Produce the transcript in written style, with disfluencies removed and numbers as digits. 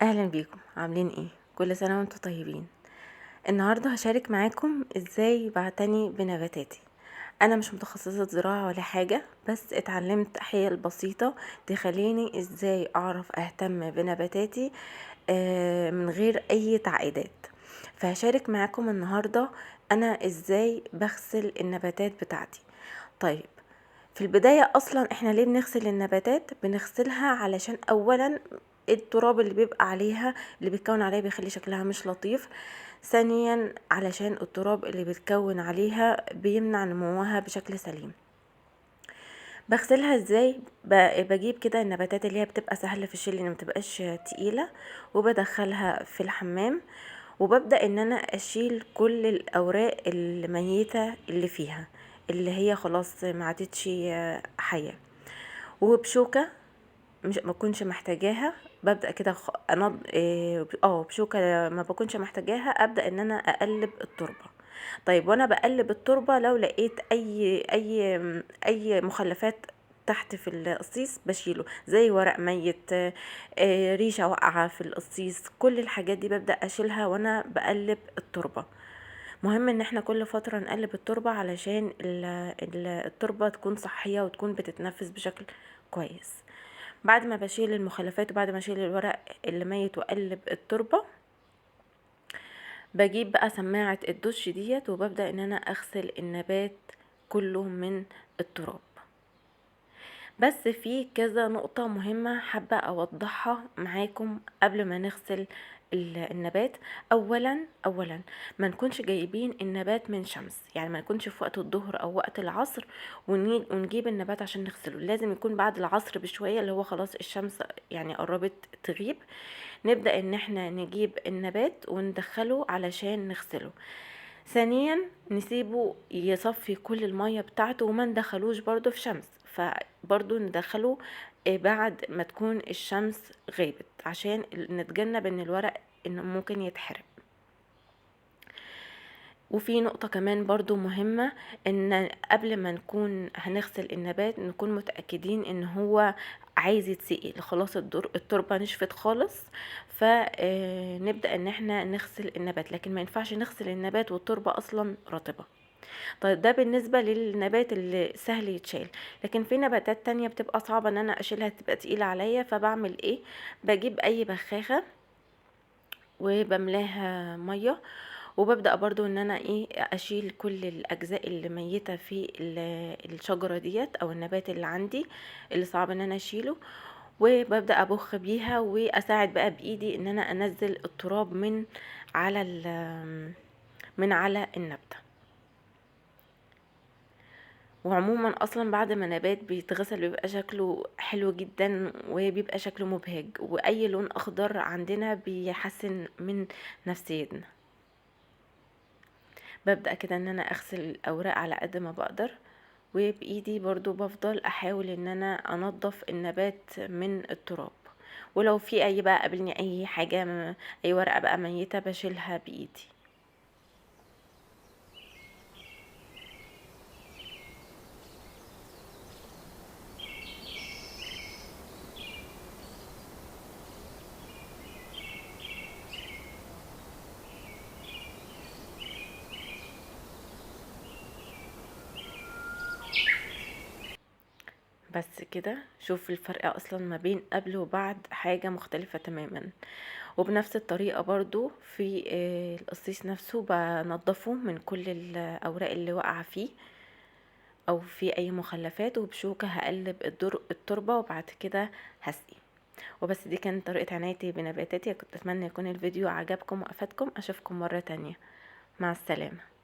اهلا بيكم، عاملين ايه؟ كل سنه وانتم طيبين. النهارده هشارك معاكم ازاي بعتني بنباتاتي. انا مش متخصصه زراعه ولا حاجه، بس اتعلمت حيل بسيطه تخليني ازاي اعرف اهتم بنباتاتي من غير اي تعقيدات. فهشارك معاكم النهارده انا ازاي بغسل النباتات بتاعتي. طيب، في البداية اصلا احنا ليه بنغسل النباتات؟ بنغسلها علشان اولا التراب اللي بيبقى عليها، اللي بيتكون عليها، بيخلي شكلها مش لطيف. ثانيا علشان التراب اللي بيتكون عليها بيمنع نموها بشكل سليم. بغسلها ازاي؟ بجيب كده النباتات اللي هي بتبقى سهلة في الشيل، اللي متبقاش تقيلة، وبدخلها في الحمام، وببدأ ان انا اشيل كل الاوراق الميتة اللي فيها، اللي هي خلاص ما عادتش حية. وبشوكة مش ما بكونش محتاجاها ببدأ كده بشوكة ما بكونش محتاجاها ابدأ ان انا اقلب التربة. طيب، وانا بقلب التربة لو لقيت اي مخلفات تحت في القصيص بشيله، زي ورق ميت، ريشة واقعة في القصيص، كل الحاجات دي ببدأ اشيلها وانا بقلب التربة. مهم ان احنا كل فترة نقلب التربة علشان التربة تكون صحية وتكون بتتنفس بشكل كويس. بعد ما بشيل المخلفات وبعد ما اشيل الورق اللي ميت واقلب التربة، بجيب بقى سماعة الدش ديت وببدأ ان انا اغسل النبات كله من التراب. بس في كذا نقطة مهمة حابة اوضحها معاكم قبل ما نغسل النبات. اولا ما نكونش جايبين النبات من شمس، يعني ما نكونش في وقت الظهر او وقت العصر ونجيب النبات عشان نغسله. لازم يكون بعد العصر بشوية، اللي هو خلاص الشمس يعني قربت تغيب، نبدأ ان احنا نجيب النبات وندخله علشان نغسله. ثانيا نسيبه يصفي كل المية بتاعته وما ندخلوش برضو في شمس، فبرضو ندخله بعد ما تكون الشمس غابت، عشان نتجنب ان الورق انه ممكن يتحرق. وفي نقطة كمان برضو مهمة، ان قبل ما نكون هنغسل النبات نكون متأكدين ان هو عايز يتسقي، خلاص التربة نشفت خالص، فنبدأ ان احنا نغسل النبات. لكن ما ينفعش نغسل النبات والتربة اصلا رطبة. طيب، ده بالنسبة للنبات اللي سهل يتشال. لكن في نباتات تانية بتبقى صعبة ان انا اشيلها، تبقى تقيلة عليا، فبعمل ايه؟ بجيب اي بخاخة وبملاها مية، وببدأ برضو ان انا اشيل كل الاجزاء اللي ميتة في الشجرة ديت او النبات اللي عندي اللي صعب ان انا اشيله، وببدأ ابخ بيها واساعد بقى بايدي ان انا انزل التراب على من على النبتة. وعموما اصلا بعد ما نبات بيتغسل بيبقى شكله حلو جدا وبيبقى شكله مبهج، واي لون اخضر عندنا بيحسن من نفسيتنا. ببدأ كده ان انا اغسل الاوراق على قد ما بقدر، وبايدي برضو بفضل احاول ان انا انضف النبات من التراب. ولو في اي بقى قابلني اي حاجة، اي ورقة بقى ميتة، بشيلها بايدي. بس كده، شوف الفرق اصلا ما بين قبل وبعد، حاجة مختلفة تماما. وبنفس الطريقة برضو في القصيص نفسه بنضفه من كل الاوراق اللي وقع فيه او في اي مخلفات، وبشوكة هقلب التربة وبعد كده هسقي. وبس، دي كانت طريقة عنايتي بنباتاتي. كنت اتمنى يكون الفيديو عجبكم وافادكم. اشوفكم مرة تانية، مع السلامة.